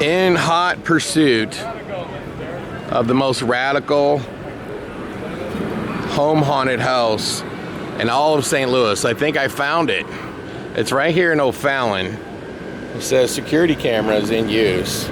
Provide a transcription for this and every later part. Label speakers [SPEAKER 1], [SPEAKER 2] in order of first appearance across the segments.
[SPEAKER 1] In hot pursuit of the most radical home haunted house in all of St. Louis. I think I found it. It's right here in O'Fallon. It says security cameras in use.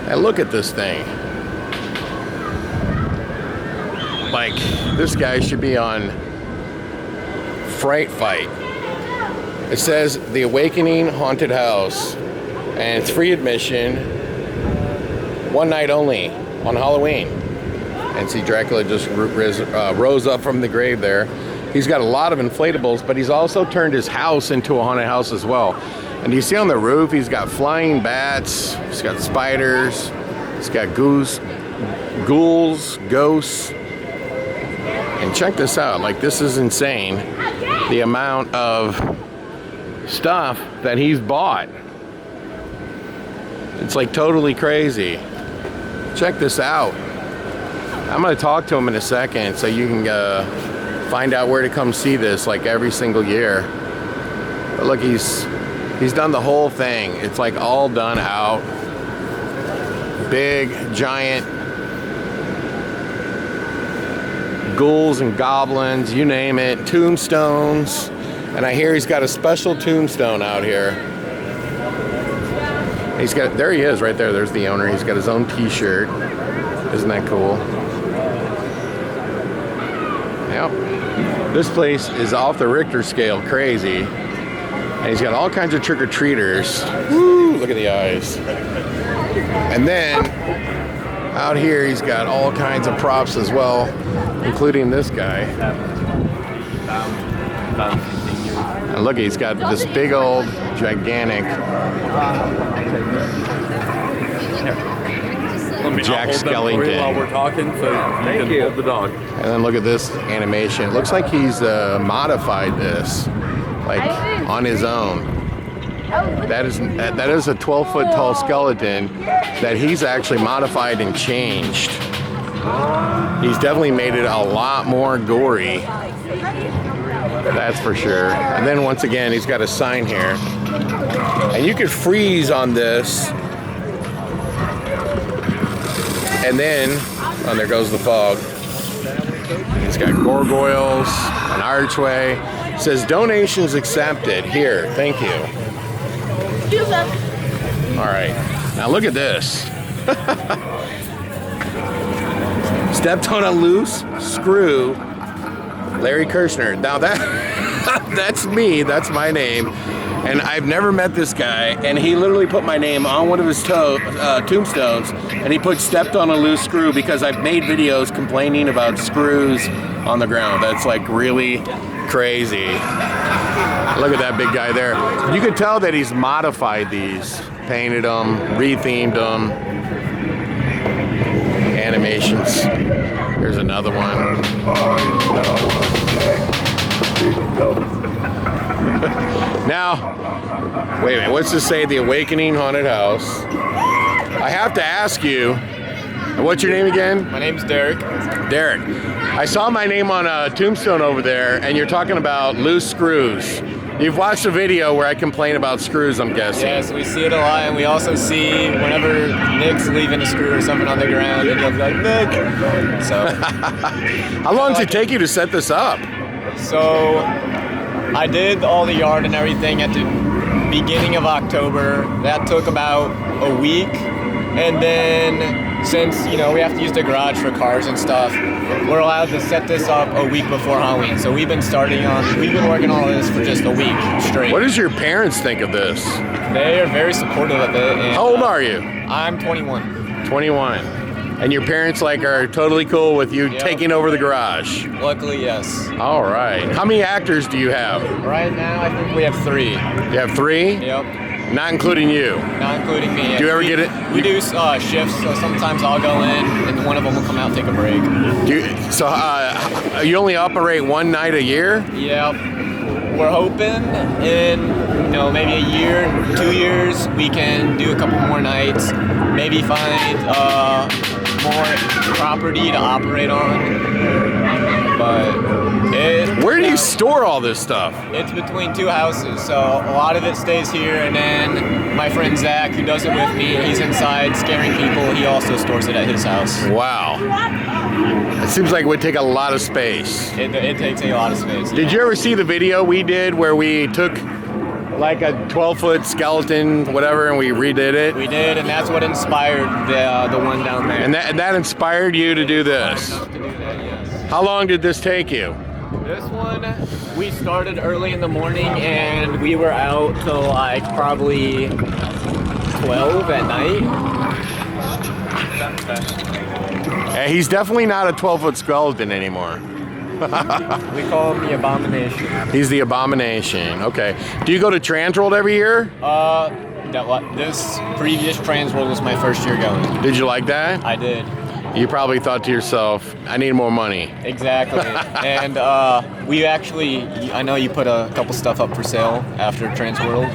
[SPEAKER 1] And look at this thing. Like, this guy should be on Fright Fight. It says The Awakening Haunted House. And it's free admission, one night only, on Halloween. And see, Dracula just rose up from the grave there. He's got a lot of inflatables, but he's also turned his house into a haunted house as well. And you see on the roof, he's got flying bats, he's got spiders, he's got ghouls, ghosts. And check this out, like, this is insane, the amount of stuff that he's bought. It's like totally crazy. Check this out. I'm gonna talk to him in a second so you can find out where to come see this like every single year. But look, he's done the whole thing. It's like all done out. Big, giant ghouls and goblins, you name it, tombstones. And I hear he's got a special tombstone out here. He's got, there he is right there, there's the owner. He's got his own t-shirt. Isn't that cool? Yep. This place is off the Richter scale, crazy. And he's got all kinds of trick-or-treaters. Woo, look at the eyes. And then out here he's got all kinds of props as well, including this guy. And look, he's got this big old gigantic Jack Skellington.
[SPEAKER 2] While we're talking, so you can hold the dog.
[SPEAKER 1] And then look at this animation. It looks like he's modified this, like on his own. That is a 12-foot tall skeleton that he's actually modified and changed. He's definitely made it a lot more gory. That's for sure. And then once again, he's got a sign here. And you could freeze on this. And then, oh, there goes the fog. He's got gargoyles, an archway. It says donations accepted. Here, thank you. All right, now look at this. Stepped on a loose screw. Larry Kirshner. Now that's me, that's my name. And I've never met this guy, and he literally put my name on one of his tombstones, and he put stepped on a loose screw because I've made videos complaining about screws on the ground. That's like really crazy. Look at that big guy there. You can tell that he's modified these, painted them, rethemed them. Animations. Here's another one. Now, wait a minute, what's this say? The Awakening Haunted House. I have to ask you, what's your name again?
[SPEAKER 3] My name's Derek.
[SPEAKER 1] Derek. I saw my name on a tombstone over there, and you're talking about loose screws. You've watched a video where I complain about screws, I'm guessing.
[SPEAKER 3] Yes, we see it a lot, and we also see whenever Nick's leaving a screw or something on the ground, and he'll be like, Nick! So.
[SPEAKER 1] How long does it take you to set this up?
[SPEAKER 3] So, I did all the yard and everything at the beginning of October. That took about a week. And then, since, you know, we have to use the garage for cars and stuff, we're allowed to set this up a week before Halloween. So we've been working on this for just a week straight.
[SPEAKER 1] What does your parents think of this?
[SPEAKER 3] They are very supportive of it. And,
[SPEAKER 1] how old are you?
[SPEAKER 3] I'm 21.
[SPEAKER 1] 21. And your parents are totally cool with you taking over the garage?
[SPEAKER 3] Luckily, yes.
[SPEAKER 1] All right. How many actors do you have?
[SPEAKER 3] Right now, I think we have 3.
[SPEAKER 1] You have 3?
[SPEAKER 3] Yep.
[SPEAKER 1] Not including you?
[SPEAKER 3] Not including me.
[SPEAKER 1] Do you ever get it?
[SPEAKER 3] We do shifts, so sometimes I'll go in, and one of them will come out and take a break.
[SPEAKER 1] You only operate one night a year?
[SPEAKER 3] Yep. We're hoping in, maybe a year, 2 years, we can do a couple more nights, maybe find more property to operate on. But
[SPEAKER 1] Where do you store all this stuff?
[SPEAKER 3] It's between two houses, so a lot of it stays here, and then my friend Zach, who does it with me, he's inside scaring people. He also stores it at his house.
[SPEAKER 1] Wow. It seems like it would take a lot of space.
[SPEAKER 3] It takes a lot of space.
[SPEAKER 1] Did you ever see the video we did where we took like a 12-foot skeleton, whatever, and we redid it?
[SPEAKER 3] We did, and that's what inspired the one down there.
[SPEAKER 1] And that inspired you to do this?
[SPEAKER 3] To do that, yes.
[SPEAKER 1] How long did this take you?
[SPEAKER 3] This one, we started early in the morning, and we were out till like probably 12 at night.
[SPEAKER 1] He's definitely not a 12-foot skeleton anymore.
[SPEAKER 3] We call him the Abomination.
[SPEAKER 1] He's the Abomination. Okay. Do you go to Transworld every year?
[SPEAKER 3] This previous Transworld was my first year going.
[SPEAKER 1] Did you like that?
[SPEAKER 3] I did.
[SPEAKER 1] You probably thought to yourself, I need more money.
[SPEAKER 3] Exactly. And we actually, I know you put a couple stuff up for sale after Transworld,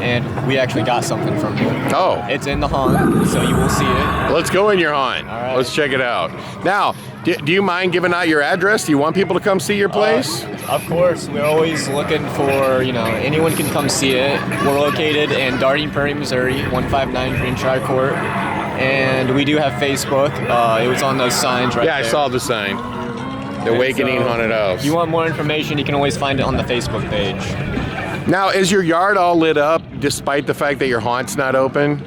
[SPEAKER 3] and we actually got something from you.
[SPEAKER 1] Oh.
[SPEAKER 3] It's in the haunt, so you will see it.
[SPEAKER 1] Let's go in your haunt.
[SPEAKER 3] All right.
[SPEAKER 1] Let's check it out. Now, do you mind giving out your address? Do you want people to come see your place?
[SPEAKER 3] Of course. We're always looking for, anyone can come see it. We're located in Darting Prairie, Missouri, 159 Greenshire Court. And we do have Facebook. It was on those signs right there.
[SPEAKER 1] Yeah, I saw the sign. The Awakening Haunted House.
[SPEAKER 3] If you want more information, you can always find it on the Facebook page.
[SPEAKER 1] Now, is your yard all lit up despite the fact that your haunt's not open?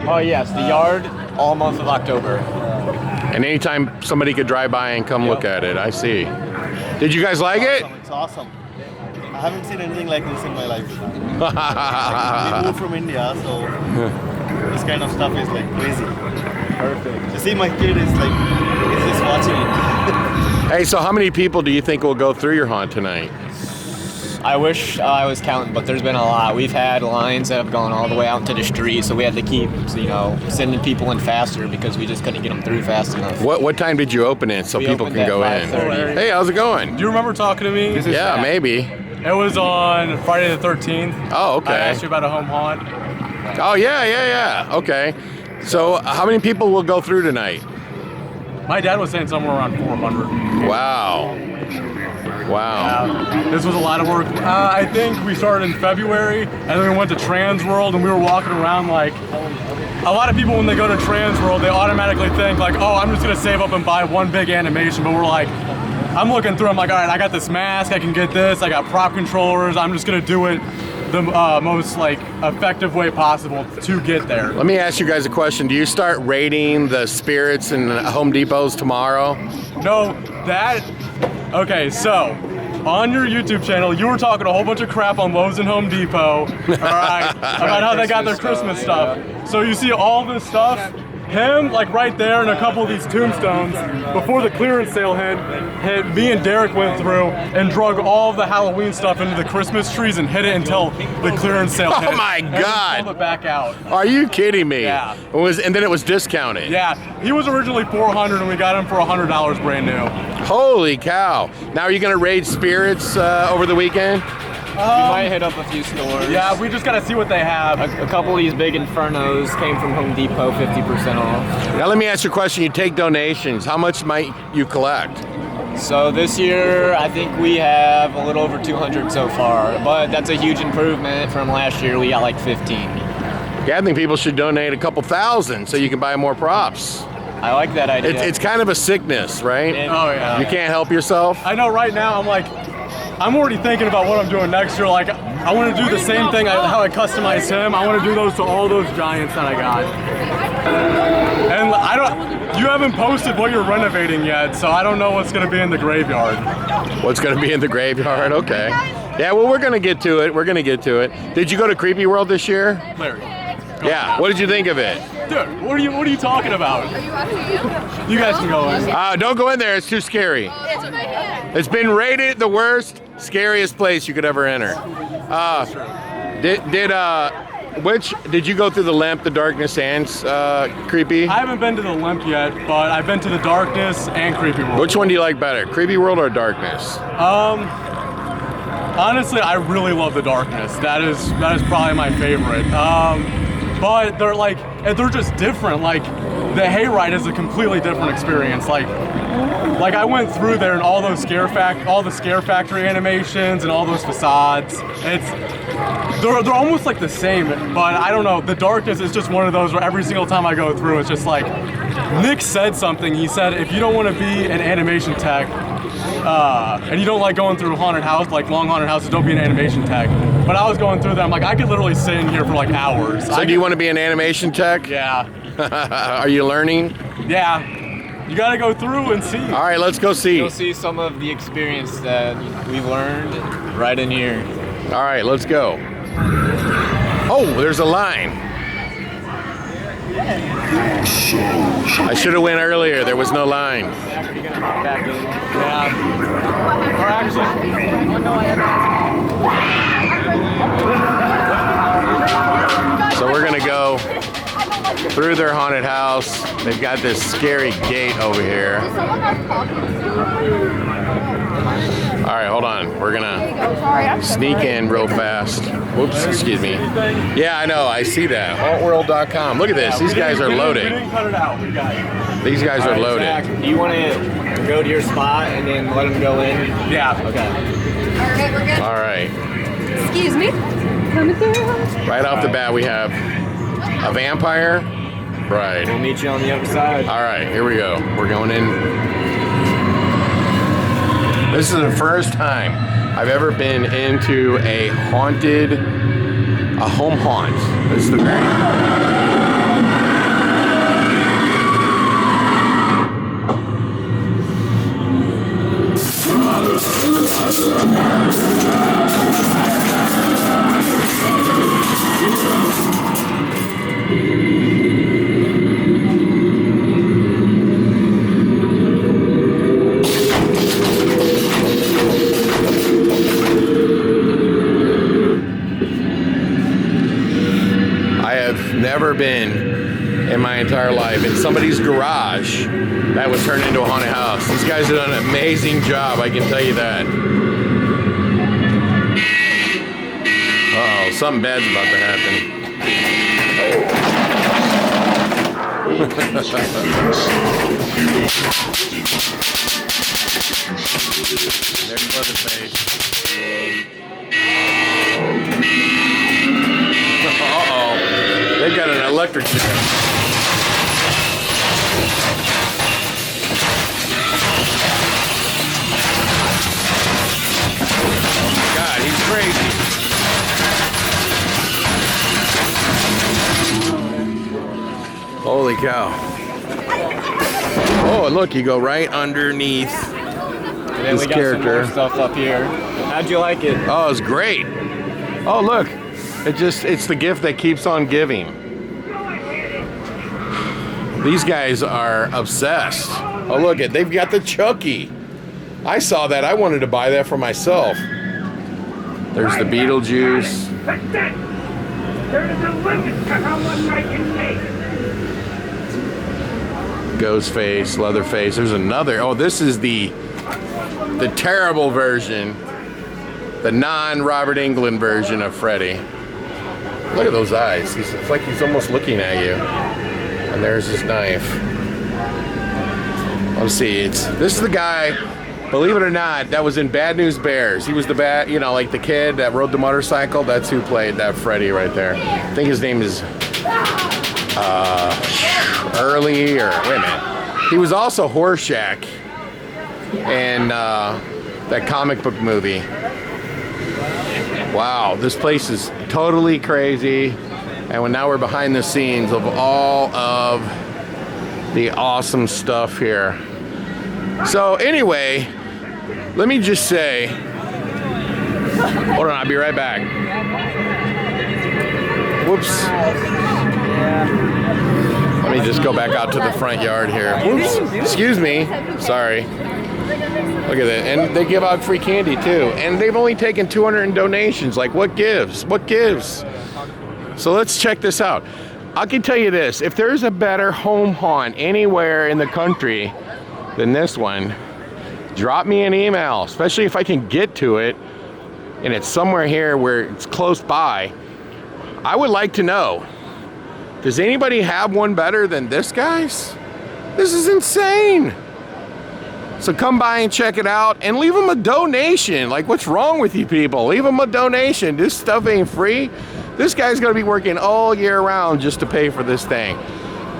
[SPEAKER 3] Oh yes, the yard all month of October.
[SPEAKER 1] And anytime somebody could drive by and come look at it, I see. Did you guys like it?
[SPEAKER 4] It's awesome. I haven't seen anything like this in my life. We moved from India, so this kind of stuff is like crazy. Perfect. You see, my kid is just watching it.
[SPEAKER 1] Hey, so how many people do you think will go through your haunt tonight?
[SPEAKER 3] I wish I was counting, but there's been a lot. We've had lines that have gone all the way out into the street, so we had to keep, sending people in faster because we just couldn't get them through fast enough.
[SPEAKER 1] What time did you open it so
[SPEAKER 3] We
[SPEAKER 1] people
[SPEAKER 3] opened
[SPEAKER 1] can
[SPEAKER 3] at
[SPEAKER 1] go in?
[SPEAKER 3] 5:30.
[SPEAKER 1] Hey, how's it going?
[SPEAKER 5] Do you remember talking to me?
[SPEAKER 1] Yeah, maybe.
[SPEAKER 5] It was on Friday the 13th.
[SPEAKER 1] Oh, okay.
[SPEAKER 5] I asked you about a home haunt.
[SPEAKER 1] Oh, yeah. Okay. So how many people will go through tonight?
[SPEAKER 5] My dad was saying somewhere around 400.
[SPEAKER 1] Wow.
[SPEAKER 5] This was a lot of work. I think we started in February, and then we went to Transworld, and we were walking around like, a lot of people when they go to Transworld, they automatically think like, oh, I'm just gonna save up and buy one big animation, but we're like, I'm looking through, I'm like, all right, I got this mask, I can get this, I got prop controllers, I'm just gonna do it the most effective way possible to get there.
[SPEAKER 1] Let me ask you guys a question. Do you start rating the spirits in Home Depots tomorrow?
[SPEAKER 5] No, okay, so on your YouTube channel, you were talking a whole bunch of crap on Lowe's and Home Depot, all right, about how they got their Christmas stuff. So you see all this stuff, him right there and a couple of these tombstones, before the clearance sale hit, me and Derek went through and drug all of the Halloween stuff into the Christmas trees and hid it until the clearance sale hit.
[SPEAKER 1] Oh my
[SPEAKER 5] and
[SPEAKER 1] God.
[SPEAKER 5] pulled it back out.
[SPEAKER 1] Are you kidding me?
[SPEAKER 5] Yeah.
[SPEAKER 1] And then it was discounted.
[SPEAKER 5] Yeah, he was originally $400 and we got him for $100 brand new.
[SPEAKER 1] Holy cow. Now are you going to raid spirits over the weekend?
[SPEAKER 3] We might hit up a few stores.
[SPEAKER 5] Yeah, we just gotta see what they have.
[SPEAKER 3] A couple of these big Infernos came from Home Depot, 50% off.
[SPEAKER 1] Now let me ask you a question. You take donations. How much might you collect?
[SPEAKER 3] So this year, I think we have a little over 200 so far, but that's a huge improvement from last year. We got like 15.
[SPEAKER 1] Yeah, I think people should donate a couple thousand so you can buy more props.
[SPEAKER 3] I like that idea.
[SPEAKER 1] It's kind of a sickness, right?
[SPEAKER 5] Oh, yeah.
[SPEAKER 1] You can't help yourself.
[SPEAKER 5] I know right now I'm already thinking about what I'm doing next year. Like, I want to do the same thing, how I customized him. I want to do those to all those giants that I got. And you haven't posted what you're renovating yet, so I don't know what's going to be in the graveyard.
[SPEAKER 1] What's going to be in the graveyard? Okay. Yeah, well, we're going to get to it. Did you go to Creepy World this year?
[SPEAKER 5] Larry.
[SPEAKER 1] Yeah. What did you think of it?
[SPEAKER 5] Dude, what are you talking about? You guys can go in.
[SPEAKER 1] Don't go in there. It's too scary. It's been rated the worst, scariest place you could ever enter. Did you go through the Lamp, the Darkness, and Creepy?
[SPEAKER 5] I haven't been to the Limp yet, but I've been to the Darkness and Creepy World.
[SPEAKER 1] Which one do you like better, Creepy World or Darkness?
[SPEAKER 5] Honestly, I really love the Darkness. That is probably my favorite. But they're and they're just different. Like the hayride is a completely different experience. Like I went through there and all the scare factory animations and all those facades. They're almost like the same, but I don't know. The darkness is just one of those where every single time I go through, it's just like Nick said something. He said, if you don't want to be an animation tech, and you don't like going through haunted house, like long haunted houses, don't be an animation tech. But I was going through them, like I could literally sit in here for like hours.
[SPEAKER 1] So do you want to be an animation tech?
[SPEAKER 5] Yeah.
[SPEAKER 1] Are you learning?
[SPEAKER 5] Yeah. You gotta go through and see.
[SPEAKER 1] All right, let's go see.
[SPEAKER 3] You'll see some of the experience that we learned right in here.
[SPEAKER 1] All right, let's go. Oh, there's a line. I should have went earlier. There was no line.
[SPEAKER 3] Back in.
[SPEAKER 5] Yeah. Or actually,
[SPEAKER 1] So we're gonna go through their haunted house. They've got this scary gate over here. All right, hold on. We're gonna sneak in real fast. Whoops, excuse me. Yeah, I know. I see that. Hauntworld.com. Look at this. These guys are
[SPEAKER 5] we
[SPEAKER 1] loaded.
[SPEAKER 5] didn't cut it out. We got it.
[SPEAKER 1] These guys are loaded.
[SPEAKER 3] Zach, do you want to go to your spot and then let them go in?
[SPEAKER 5] Yeah.
[SPEAKER 3] Okay.
[SPEAKER 6] Alright, we're good.
[SPEAKER 1] All right.
[SPEAKER 6] Excuse me. Coming through.
[SPEAKER 1] Right off the bat, we have a vampire. Right.
[SPEAKER 3] We'll meet you on the other side.
[SPEAKER 1] All right, here we go. We're going in. This is the first time I've ever been into a home haunt. This is the very. Never been in my entire life in somebody's garage that was turned into a haunted house. These guys have done an amazing job, I can tell you that. Uh-oh, something bad's about to happen. There's Leatherface. Uh-oh. They've got an electric chair. God, he's crazy. Holy cow. Oh, and look, you go right underneath
[SPEAKER 3] And then
[SPEAKER 1] this
[SPEAKER 3] we got
[SPEAKER 1] character.
[SPEAKER 3] some more stuff up here. How'd you like it?
[SPEAKER 1] Oh, it's great. Oh, look. It's the gift that keeps on giving. These guys are obsessed. Oh, look it. They've got the Chucky. I saw that. I wanted to buy that for myself. There's the Beetlejuice.
[SPEAKER 7] There is a limit to how much I can take.
[SPEAKER 1] Ghostface, Leatherface. There's another. Oh, this is the terrible version. The non-Robert Englund version of Freddy. Look at those eyes. It's like he's almost looking at you. And there's his knife. Let's see. This is the guy, believe it or not, that was in Bad News Bears. He was the like the kid that rode the motorcycle. That's who played that Freddy right there. I think his name is Early, or wait a minute. He was also Horseshack in that comic book movie. Wow, this place is totally crazy. And now we're behind the scenes of all of the awesome stuff here. So anyway, let me just say, hold on, I'll be right back. Whoops. Let me just go back out to the front yard here. Whoops, excuse me, sorry. Look at that, and they give out free candy too. And they've only taken 200 in donations. Like, what gives? What gives? So let's check this out. I can tell you this, if there's a better home haunt anywhere in the country than this one, drop me an email, especially if I can get to it and it's somewhere here where it's close by. I would like to know. Does anybody have one better than this, guys? This is insane. So come by and check it out and leave them a donation. Like, what's wrong with you people? Leave them a donation. This stuff ain't free. This guy's gonna be working all year round just to pay for this thing.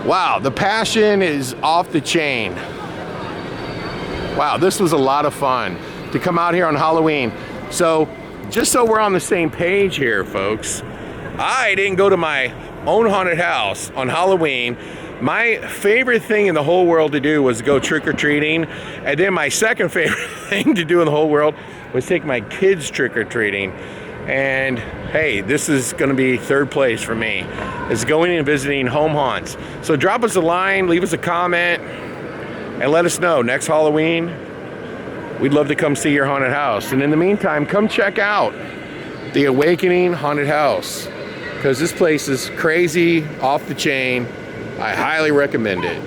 [SPEAKER 1] Wow, the passion is off the chain. Wow, this was a lot of fun to come out here on Halloween. So, just so we're on the same page here, folks, I didn't go to my own haunted house on Halloween. My favorite thing in the whole world to do was go trick-or-treating. And then my second favorite thing to do in the whole world was take my kids trick-or-treating. And hey, this is gonna be third place for me. It's going and visiting home haunts. So drop us a line, leave us a comment, and let us know next Halloween. We'd love to come see your haunted house. And in the meantime, come check out the Awakening Haunted House, because this place is crazy, off the chain. I highly recommend it.